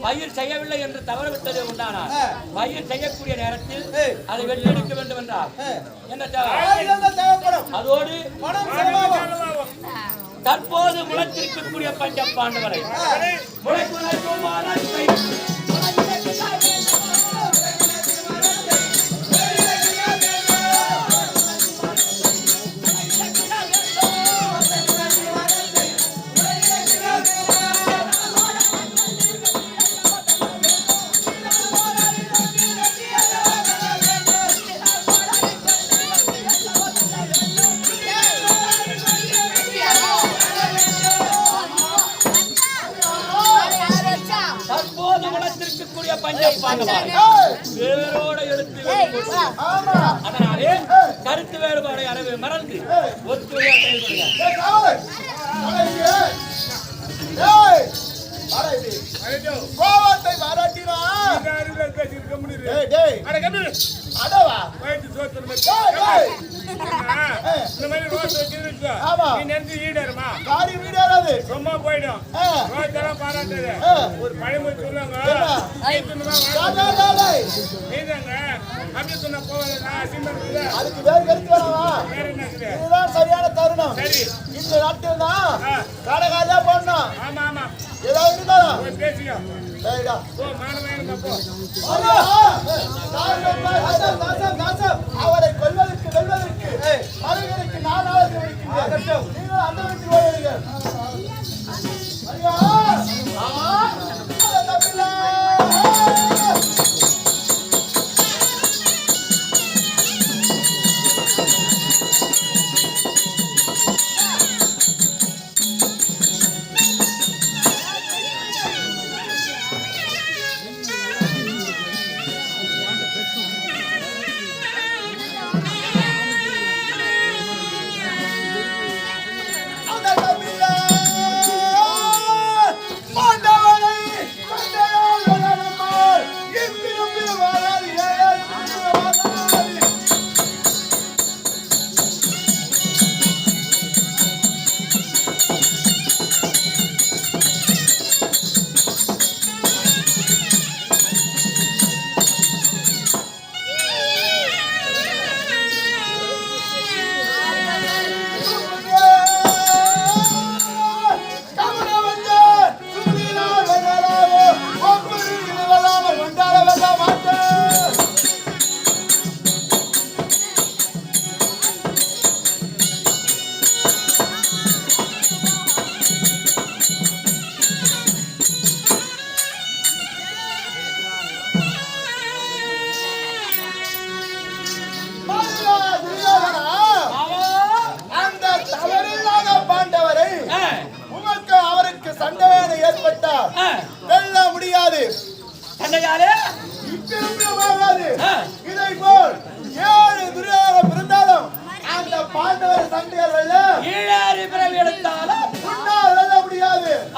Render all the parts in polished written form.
பயிர் செய்யவில்லை என்று தவறு விட்டது உண்டானால் பயிர் செய்யக்கூடிய நேரத்தில் அதை வெற்றி எடுக்க வேண்டும் என்றால் என்ன தேவைப்படும்? அதோடு தற்போது முளைத்திருக்கக்கூடிய பஞ்ச பாண்டவரை வேரோட எடுத்து அதனாலே கருத்து வேறுபாடை அளவு மறந்து ஒத்துழையா கோவத்தை பாராட்டினா சும்மா போயிடும் பாராட்டு ஒரு பழமொழி சொல்லுவாங்க அப்படி சொன்ன அதுக்கு வேறு கருத்து இதுதான் சரியான தருணம். இந்த நாட்டில் தான் கடைக்காரியா போடணும். ஆமா ஆமா ஏதாவது இருந்தாலும் பேசிக்கோ அவரை கொல்வதற்கு வெல்வதற்கு மனிதனுக்கு நானாவது நீங்கள் அந்த வீட்டில் ஓடுங்கள்.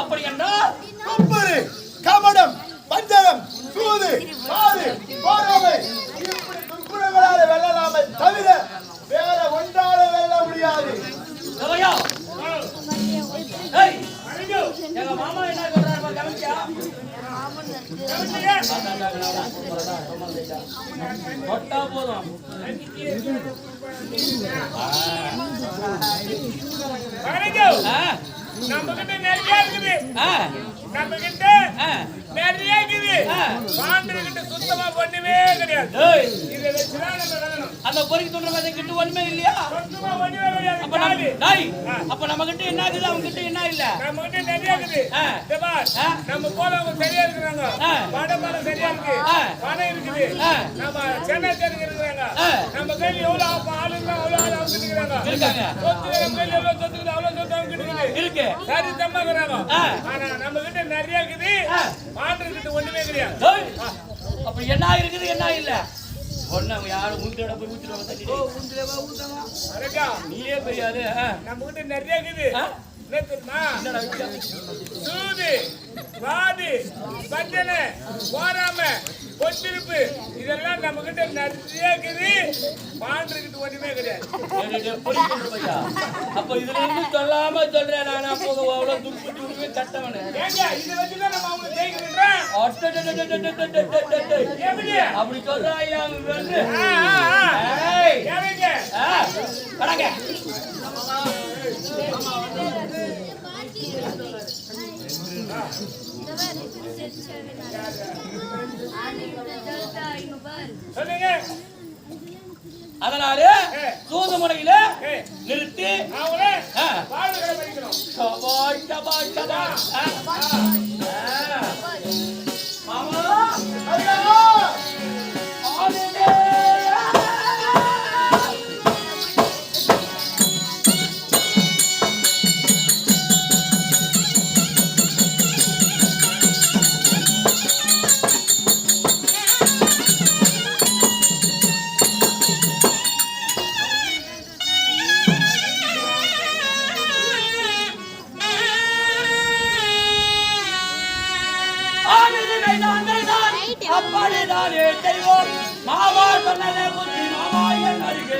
அப்படி என்றால் கபடம் பஞ்சகம் சூது பாது போராமை இப்படி துர்குணங்களால் வெல்லலாமே தவிர வேற ஒன்றால வெல்ல முடியாது. எங்க மாமா என்ன சொல்றாரு கவனிச்சியா? கொட்டா போதும் நம்ம கிட்ட நிறைய இருக்குது. நம்ம கிட்ட நிறைய இருக்குது. பாண்டவர்கிட்ட சுத்தமா ஒண்ணுமே கிடையாது. இதை வச்சுதான் நம்ம வேணும். அந்த பொறுக்கி சொல்ற மாதிரி கிட்ட ஒண்ணுமே இல்லையா? சுத்தமா ஒண்ணுமே கிடையாது. அப்ப நம்ம கிட்ட என்ன இருக்குது, அவங்க கிட்ட என்ன இல்ல? நம்ம கிட்ட நிறைய இருக்குது. நம்ம போலவங்க சரியா இருக்கிறாங்க. பாடமால சரியா இருக்கு. பணம் இருக்குது. நம்ம சென்னை தேர்க்கு இருக்கிறாங்க. நம்ம கையில எவ்வளவு ஆளுங்க அவ்வளவு ஆள் அவங்க இருக்கிறாங்க. சொத்து நம்ம கையில எவ்வளவு சொத்து இருக்குது அவ்வளவு சொத்து அவங்க இருக்கு. சரி தம்மாக்குறாங்க. ஆனா நம்ம கிட்ட நிறைய இருக்குது. பாண்டவர்கிட்ட ஒண்ணுமே கிடையாது. அப்ப என்ன இருக்குது என்ன இல்ல? ஒண்ணு யாரும் ஊத்திட போய் ஊத்திடுவாங்க தண்ணி. ஊத்திடவா ஊத்தவா? அரேக்கா நீயே பெரியாது. நம்ம கிட்ட நிறைய இருக்குது. என்ன தெரியுமா? சூது வாதி பஞ்சனை போராம கொத்திருப்பு இதெல்லாம் நம்ம கிட்ட நிறைய இருக்குது. பாண்டிருக்கிட்டு ஒண்ணுமே கிடையாது. அப்ப இதுல இருந்து சொல்லாம சொல்றேன் நான். அப்போ அவ்வளவு துப்பு துப்பு கட்டவனு ஏங்க இதை வச்சுதான் நம்ம அவங்க ஜெயிக்கிறோம். எப்படி அப்படி சொல்றாங்க வந்து ஏங்க கடங்க சொல்லுங்க. அதனால சூது முறையில நிறுத்தி அவங்களே வாழ்வுகளை படிக்கணும். சபாஷ் சபாஷ் சபாஷ். மாமா அப்படிதானே செய்வோம். மாமா சொன்னதை புத்தி மாமா என் அருகே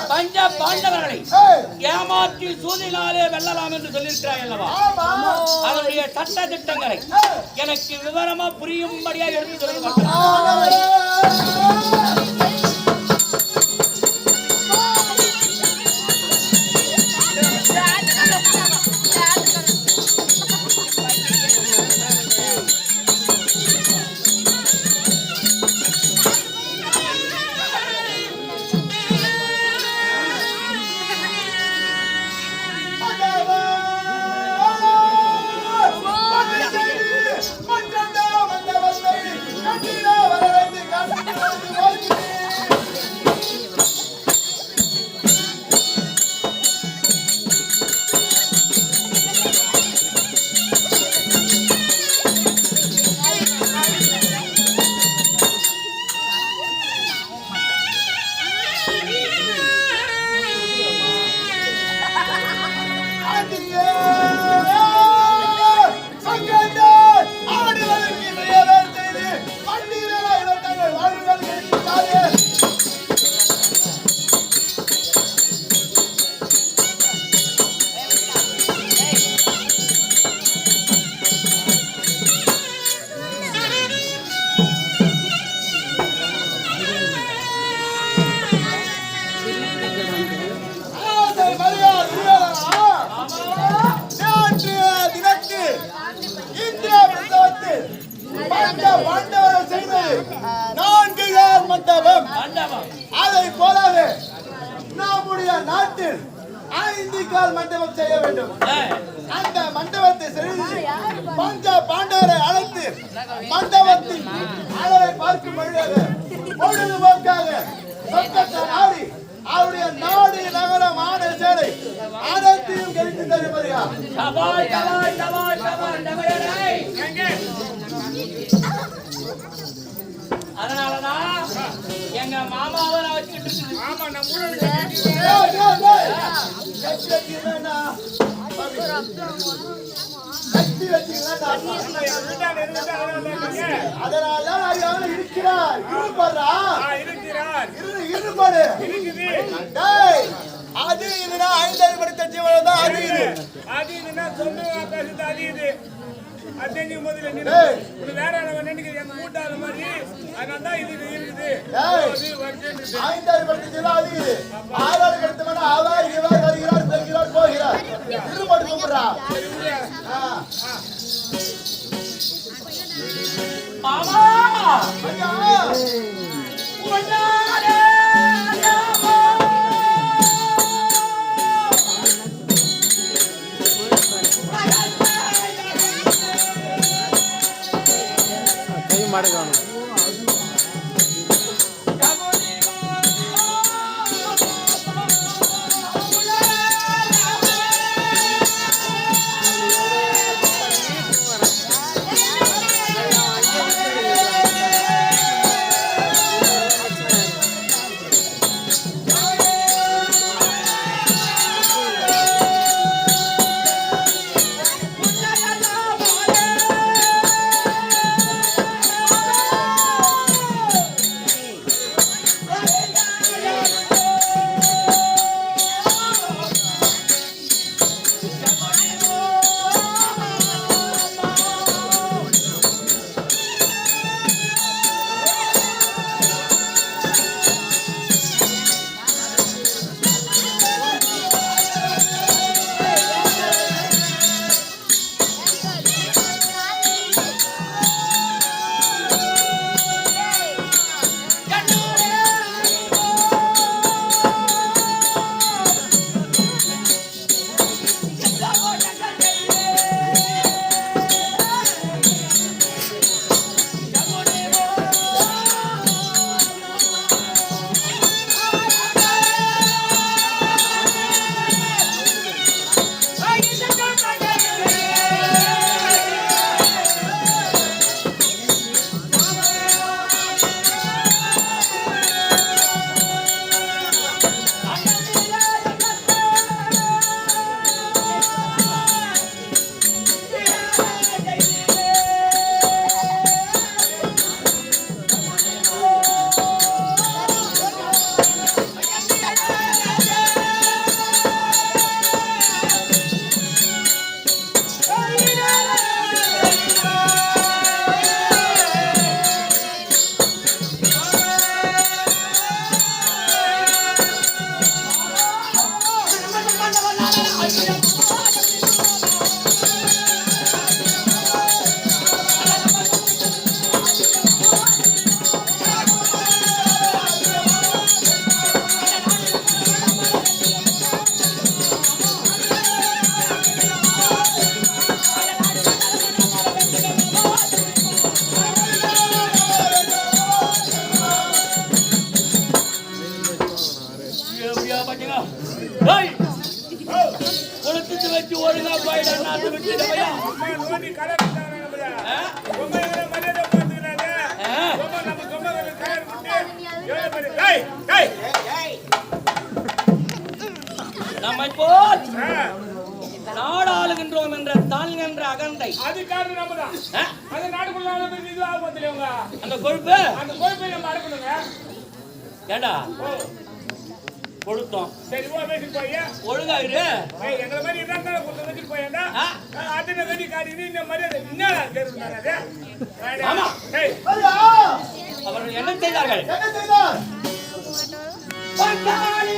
பஞ்ச பாண்டவர்களை ஏமாற்றி சூதினாலே வெல்லலாம் என்று சொல்லியிருக்கிறாய் அல்லவா? அதனுடைய சட்ட திட்டங்களை எனக்கு விவரமா புரியும்படியா எடுத்து சொல்லி மண்டபம். அதை போலவே நம்முடைய நாட்டில் 5 கால் மண்டபம் செய்ய வேண்டும். அந்த மண்டபத்தை செய்து பஞ்ச பாண்டவரை அழைத்து மண்டபத்தின் அளவை பார்க்கும் பொழுதுபோக்காக ஆடி அவருடைய நாடு நகரம் ஆன சேலை அனைத்தையும் கழித்து தருவதையா? அதனாலதான் எங்க மாமாவை நான் வச்சுக்கிட்டு அதனால இருக்கிறார் இருப்பாரா இருக்கிறார் இருப்பாரு இருக்குது டேய் அது இதுனா ஐந்தாறு படித்த ஜீவன் தான் அது இது அது இதுனா சொல்லுவா பேசுது அது இது அத்தனை முதல்ல நீ வேற அளவு நினைக்கிற என் கூட்டாள மாதிரி அதனால தான் இது இருக்குது அது வருது ஐந்தாறு படித்த ஜீவன் அது இது ஆளாள் கடத்தவன ஆவா இவா வருகிறார் பெறுகிறார் போகிறார் இருப்பாடு கூப்பிடுறா மாமா ஐயா உன்னாலே கை மாடுகாணும் குளத்துக்கு வச்சு ஒழுங்கா போயிடா விட்டுடுவையா நோண்டி கலர் ரொம்ப மரியாதை பார்த்துக்கிறாங்க ரொம்ப நம்ம சொந்த கலர் நம்மை போ நாடாளுகின்றோம் என்ற தாள் என்ற அகந்தை அது காரணம் நம்ம தான் அந்த நாடுக்குள்ள இதுவாக பார்த்துலவங்க அந்த கொழுப்பு நம்ம அடக்கணுங்க ஏண்டா கொடுத்தோம் சரி ஓ பேசி போய் ஒழுங்கா இரு எங்களை மாதிரி இருந்தா கொஞ்சம் வச்சுட்டு போயேன்டா அதனை வெடி காட்டி இந்த மரியாதை என்னடா கேட்டுனாரு ஆமா ஐயா அவர்கள் என்ன செய்தார்கள் என்ன செய்தார் பட்டாளி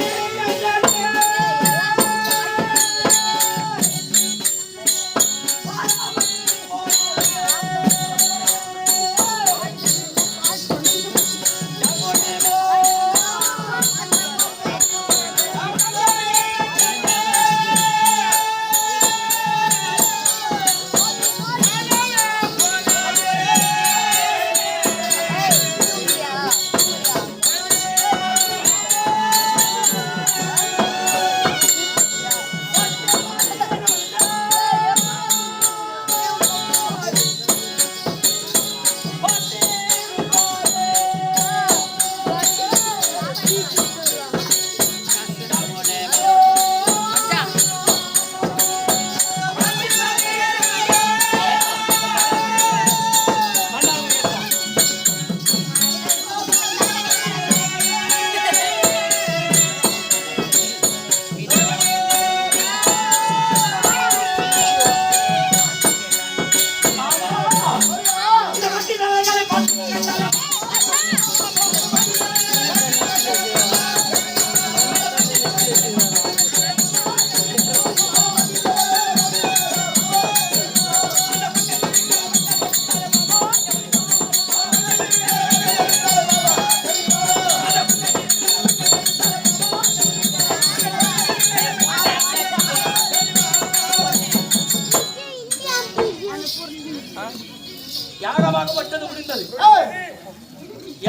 யாகமாகப்பட்டது முடிந்தது.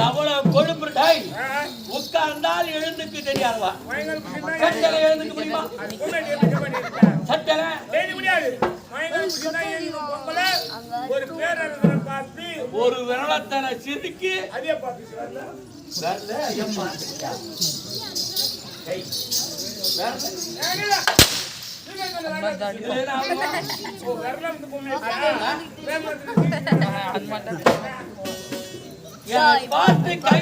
எவ்வளவு கொழுப்பு டாய் உட்கார்ந்தால் எழுந்துக்கு தெரியாதவா சட்டனை எழுந்துக்க முடியுமா? சட்டனை ஒரு விரலத்தனை சிரிக்கு பார்த்து கை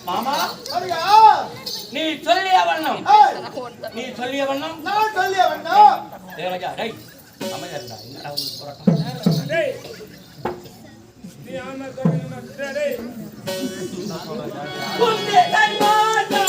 மாமா நீ சொல்லிய வண்ணம் நான் சொல்லிய வண்ணம் தேவராஜா டேய் அமைதியா இருடா. என்னடா உங்களுக்கு போராட்டம்? டேய் நீ ஆமா சொல்லுங்க டேய் குந்தே கண்மாடா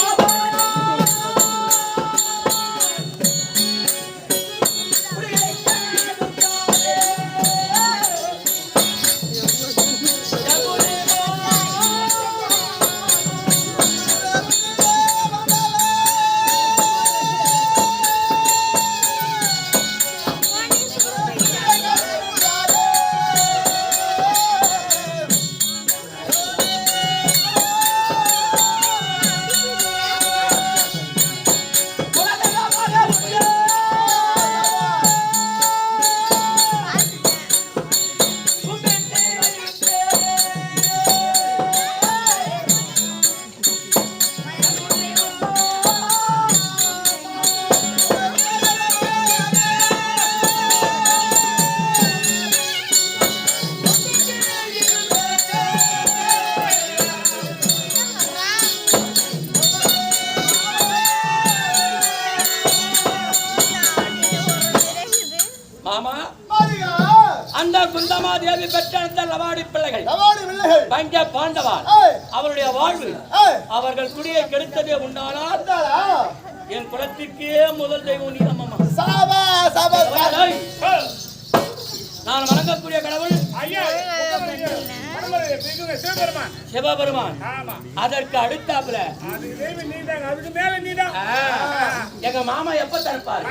அந்த குந்தமாதேவி பெற்ற அந்த லவாடி பிள்ளைகள் பஞ்ச பாண்டவான் அவருடைய வாழ்வு அவர்கள் குடியை கெடுத்ததே உண்டானால் என் குலத்திற்கே முதல் தெய்வம் நீரம்மா. நான் வணங்கக்கூடிய கடவுள் சிவபெருமான். அதற்கு அடுத்தாப்புல எங்க மாமா எப்ப தடுப்பார்?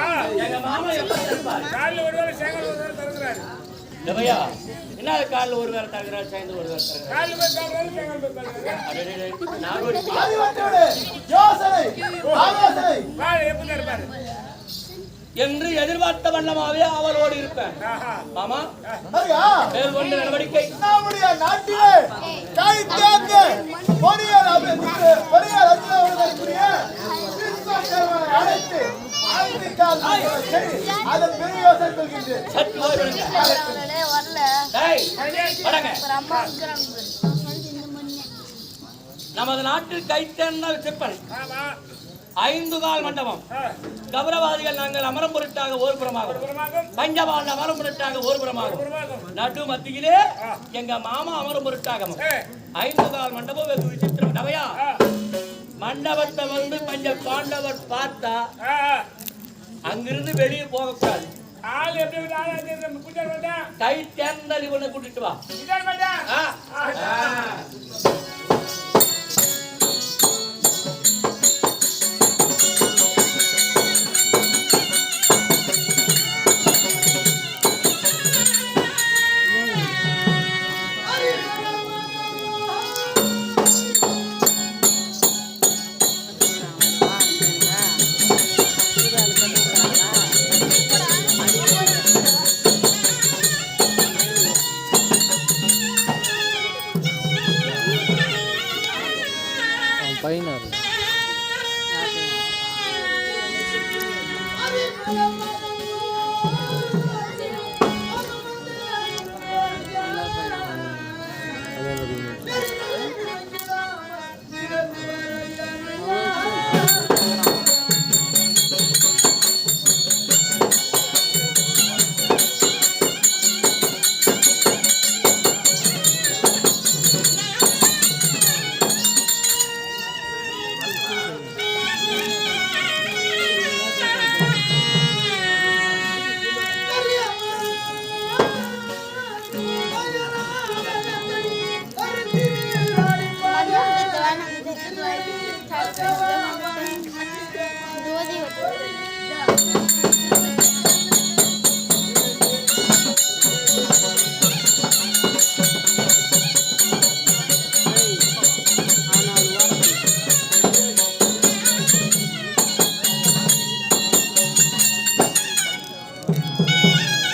என்ன காலில் ஒரு வேலை தருகிறார், சேர்ந்து ஒரு வேலை தருகிறார் என்று எதிர்பார்த்த வண்ணமாவே அவளோடு இருப்பேன். மாமா வேறு ஒன்று நடவடிக்கை நம்முடைய நாட்டிலே கை தேர்ந்த பொறியாளர் அழைத்து அதன் பெரிய யோசனை சொல்கின்றேன். நமது நாட்டில் கைத்தேர்ந்த சிற்பனை 5 கால் மண்டபம் கௌரவாதிகள் நாங்கள் அமரம் பொருட்டாக ஒரு புறமாகும், பஞ்சபாண்ட அமரம் பொருட்டாக ஒரு புறமாகும், நடு மத்தியிலே எங்க மாமா அமரம் பொருட்டாகவும் 5 கால் மண்டபம் வெகு விசித்திரம். நவையா மண்டபத்தை வந்து பஞ்ச பாண்டவர் பார்த்தா அங்கிருந்து வெளியே போகக்கூடாது. கை தேர்ந்தல் இவனை கூட்டிட்டு வா.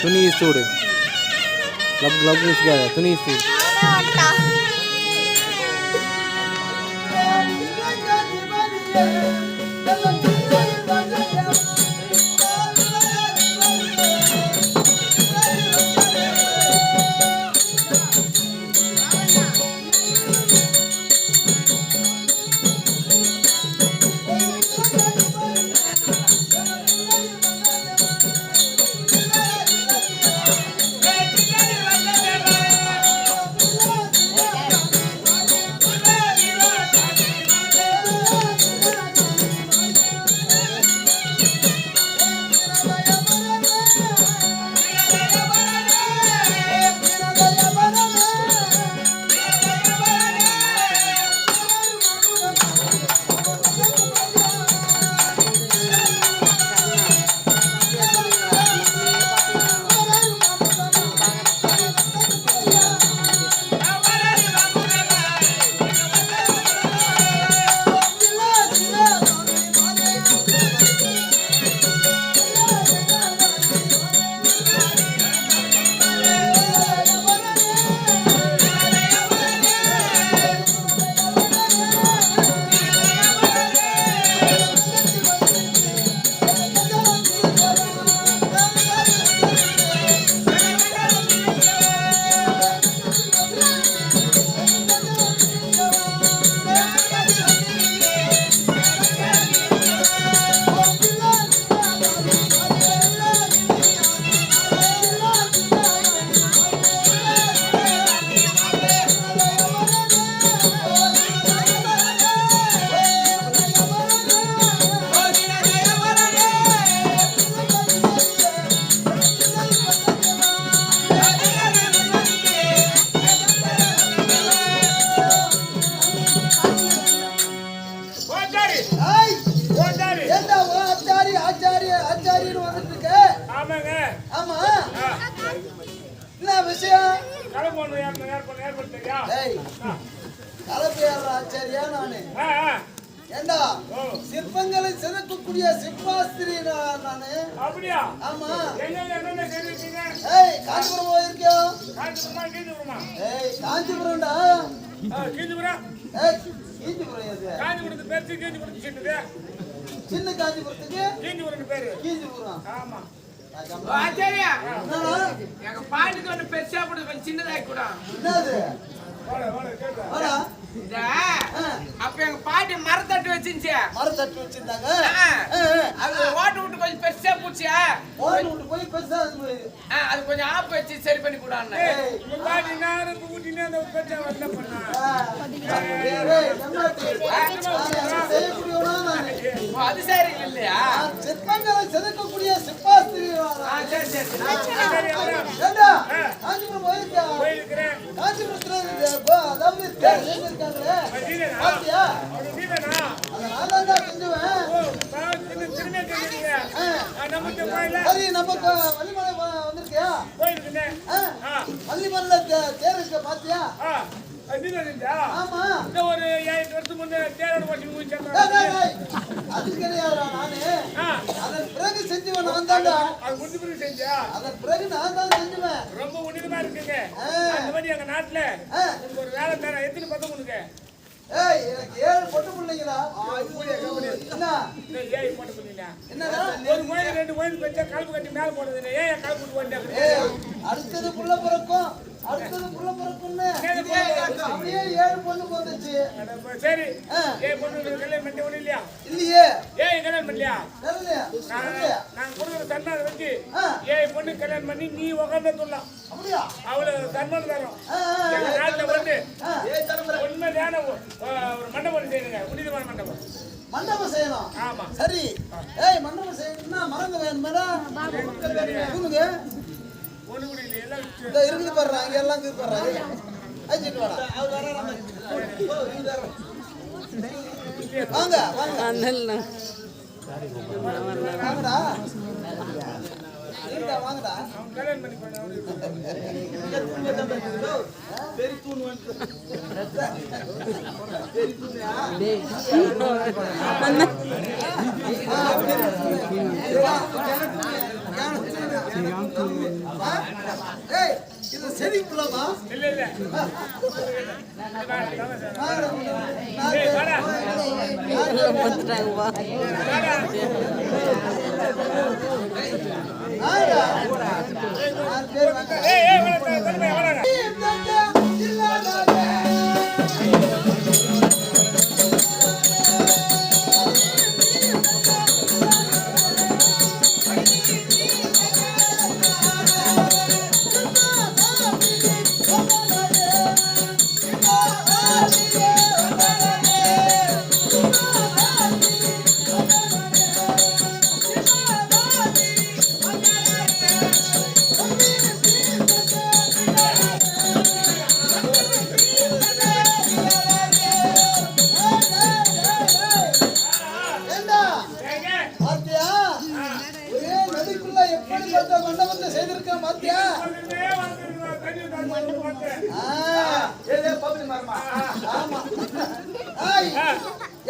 துணி சூடு லப் மிஸ்காத துணி சூடு சிற்பங்களை செதுக்கக்கூடிய சிற்பாஸ்திரி நானு. அப்படியா? ஆமா. என்ன செதுக்கீங்க? காஞ்சிபுரம் போயிருக்கியோ? காஞ்சிபுரமா? காஞ்சிபுரம்டா. காஞ்சிபுரம்? கீஞ்சிபுரம் எது? காஞ்சிபுரத்துக்கு பேரு கீஞ்சிபுரத்துக்கு சின்னது. சின்ன காஞ்சிபுரத்துக்கு கீஞ்சிபுரம் பேரு. கீஞ்சிபுரம். ஆமா. ஆச்சாரியா, எங்க பாட்டுக்கு ஒண்ணு பெருசா போட்டு கொஞ்சம் சின்னதாக்கி கூட. என்னது? அப்ப எங்க பாட்டி மரத்தட்டு வச்சிருந்துச்சு. மரத்தட்டு வச்சிருந்தாங்க. அது ஓட்டு விட்டு கொஞ்சம் பெருசா போச்சியா? ஓட்டு விட்டு போய் பெருசா அது கொஞ்சம் ஆப்பு வச்சு சரி பண்ணி கூடாது. பாட்டி நேரம் கூட்டினே அந்த பெருசா வரல பண்ணா. அது சரி இல்லையா? சிற்பங்களை செதுக்கக்கூடிய சிற்பாஸ்திரி. சரி சரி. காஞ்சிபுரம் போயிருக்கியா? போயிருக்கிறேன். காஞ்சிபுரத்துல அதாவது இருக்காங்களே பாத்தியா? அதனால செஞ்சுவேன். சரி, நமக்கு வள்ளிமலை வந்திருக்கியா? வள்ளிமலையில தேர் இருக்க பாத்தியா? ஆமா. ஒரு 7 வருஷம் முன்னே தேரோட ஓட்டி முடிச்சாங்க. அது கிடையாதுடா நானு. அதன் பிறகு செஞ்சுவேன் நான் தான்டா. அது முடிஞ்ச பிறகு செஞ்சா? அதன் பிறகு நான் தான் செஞ்சுவேன். ரொம்ப உன்னிதமா இருக்குங்க. அந்த மாதிரி எங்க நாட்டுல ஒரு வேலை தரேன். எத்தனை பதம் உனக்கு? எனக்கு 7 பொட்டு பிள்ளைங்களா? என்ன? 7 பொட்டு பிள்ளைங்களா? என்னடா? ஒரு கோயில் 2 கோயில் வச்சா கல்பு கட்டி மேல போடுறது இல்லை. ஏன் கல்பு போட்டு வந்தாங்க? அடுத்தது புள்ள பிறக்கும், அடுத்தது புள்ள பிறக்கும்னு அப்படியே 7 பொண்ணு போந்துச்சு. சரி, 7 பொண்ணு கல்யாணம் பண்ணி ஒண்ணு இல்லையா? இல்லையே. ஏன் கல்யாணம் பண்ணலையா? நான் கொடுக்குற தன்மானம் வச்சு 7 பொண்ணு கல்யாணம் பண்ணி நீ உட்காந்து சொல்லலாம். அப்படியா? அவ்வளவு தன்மானம் தரும். எங்க நாட்டுல வந்து உண்மையான ஒரு மண்டபம் செய்யுங்க. புனிதமான மண்டபம். மண்டபம் செய்யணும். ஆமா. சரி. மண்டபம் செய்யணும்னா மறந்து வேணுமேடா. சொல்லுங்க. ஒண்ணு கூட இல்ல. எல்லாம் இருக்குது பாரு. அங்க எல்லாம் இருக்குது பாரு. அழைச்சிட்டு வாடா. வாங்க வாங்க. வாங்கடா. வாங்கடா. கல்யாணம் பண்ணி போனா பெரிய தூண் வந்து பெரிய தூணியா? ஏய் இது செடிக்குள்ளமா இல்ல இல்ல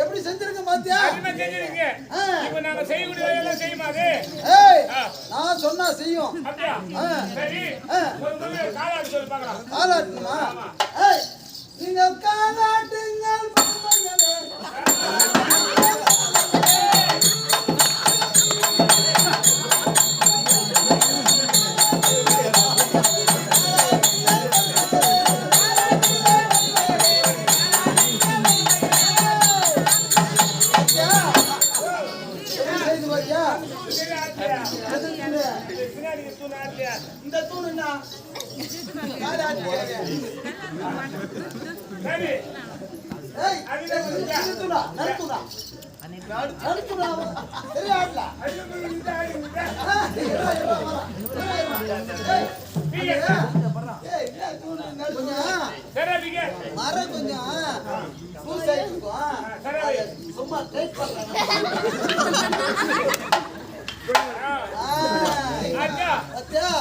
எப்படி செஞ்சிருக்க மாத்தியா? இப்ப நாங்க செய்யக்கூடிய வேலையெல்லாம் செய்யுமா அது? ஏய் நான் சொன்னா செய்யும். அப்படியா? சரி. ஒரு காலாட்டு சொல்லி பார்க்கலாம். காலாட்டுமா? ஏய் நீங்க காலாட்டுங்கள் மகனே. இந்த தூண் என்ன? சரி. ஏய் இது தூணா? நடுத்தூணா? நடுத்தூணா? சரியா ஆடல? ஏய் என்ன தூண் நடுத்தூணா? சரி மரம் கொஞ்சம் லூசா இருக்கும். சும்மா டைட் பண்ணலாம்.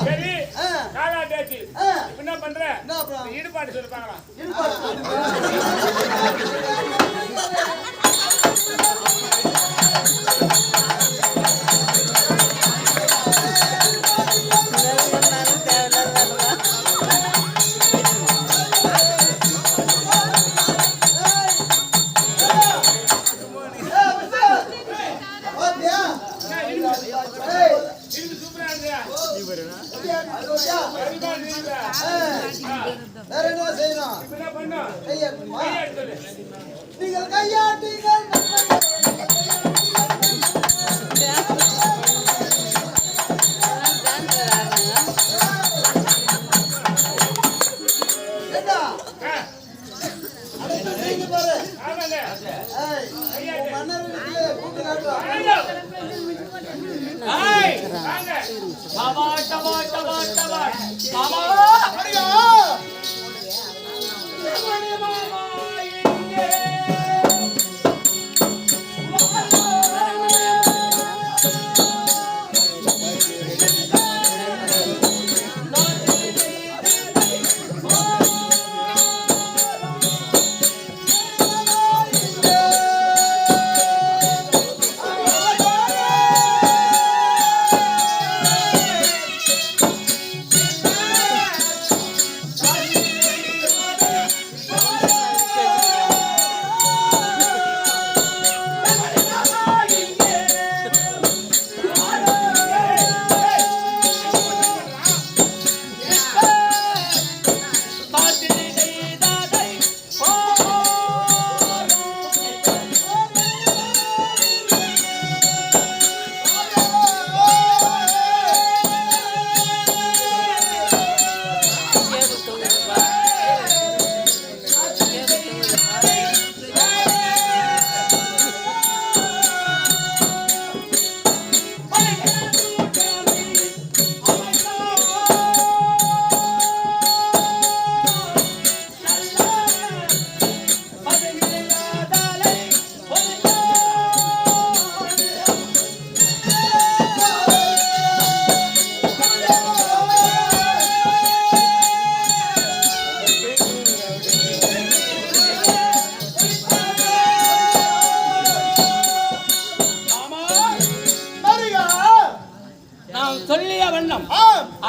சரி காலாட்டாச்சு என்ன பண்ற ஈடுபாடு சொல்லி பார்க்கலாம் வேற என்ன செய்யணும்? கையாட்டுமா? நீங்கள் கையாட்டீங்கள்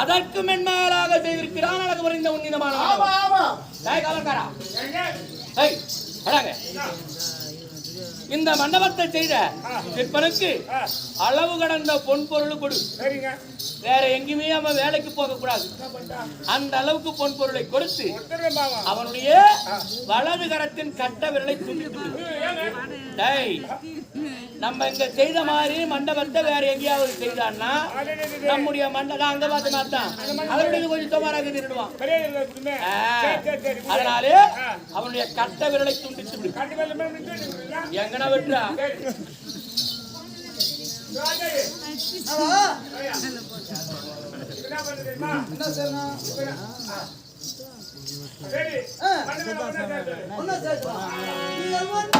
அதற்கு மென்மேலாக செய்திருக்கிறான் அழகு புரிந்த உன்னிதமான ஆமா ஆமா டேய் காலக்காரா டேய் அடங்க இந்த மண்டபத்தை செய்த விற்பனுக்கு அளவு கடந்த பொன் பொருள் கொடு. சரிங்க. வேற எங்கேயுமே அவன் வேலைக்கு போக கூடாது. அந்த அளவுக்கு பொன் பொருளை கொடுத்து அவனுடைய வலது கரத்தின் கட்ட விரலை துண்டித்து டேய் நம்ம இங்க செய்த மாதிரி மண்டபத்தை வேற எங்கேயாவது செய்தான்னா நம்முடைய மண்டபம் அங்க பார்த்து மாத்தான் அவருடைய கொஞ்சம் சுமாராக திருடுவான். அதனாலே அவனுடைய கட்ட விரலை துண்டித்து விடு. எங்கனா விட்டுறா என்ன செய்யணும் ஒன்னும் சேர்க்கலாம்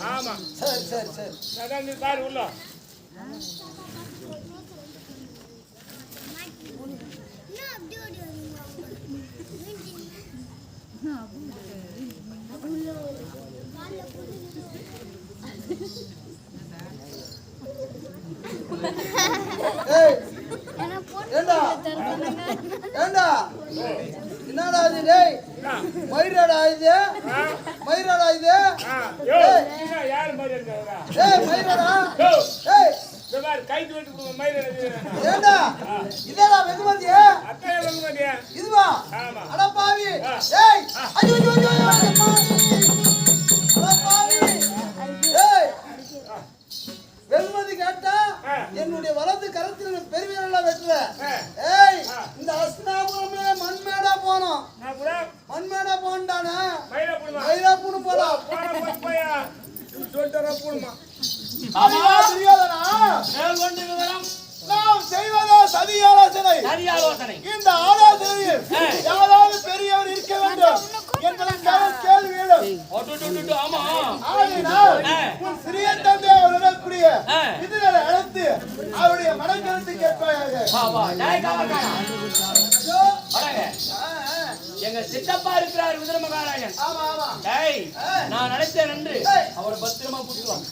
ஆமா சரி சரி சரி அதான் பாரு உள்ள என்னடா இது டேய் மயிரடா இது மயிரடா இது யாரு மாதிரி இருக்காங்க டேய் மயிரடா டேய் இந்த மாதிரி கைது வெட்டு மயிர ஏண்டா இதடா வெகுமதியே அத்தைய வெகுமதியே இதுவா ஆமா அட பாவி டேய் ஐயோ ஐயோ ஐயோ அட பாவி டேய் வெகுமதி கேட்டா என்னுடைய வலது கரத்தில் பெருவிரல்ல வெட்டுவேன். ஏய் இந்த அஸ்னாபுரமே மண்மேடா போனோம் மண்மேடா போண்டானே மயிலாப்பூர் போலாம் போயா சொல்லிட்டு போடுமா தெரியாதனா நாம் செய்வதோ சதி ஆலோசனை இந்த ஆலோசனையில் யாராவது பெரியவர் இருக்க வேண்டும் என்பதற்காக கேள்வி சிறிய தந்தை அவரிடக்கூடிய இதனை அழைத்து அவருடைய மனக்கருத்து கேட்பாயாக. எங்க சித்தப்பா இருக்கிறார் விதுர மகாராஜன். நான் நினைத்தேன் என்று அவரை பத்திரமா கூட்டுவான்.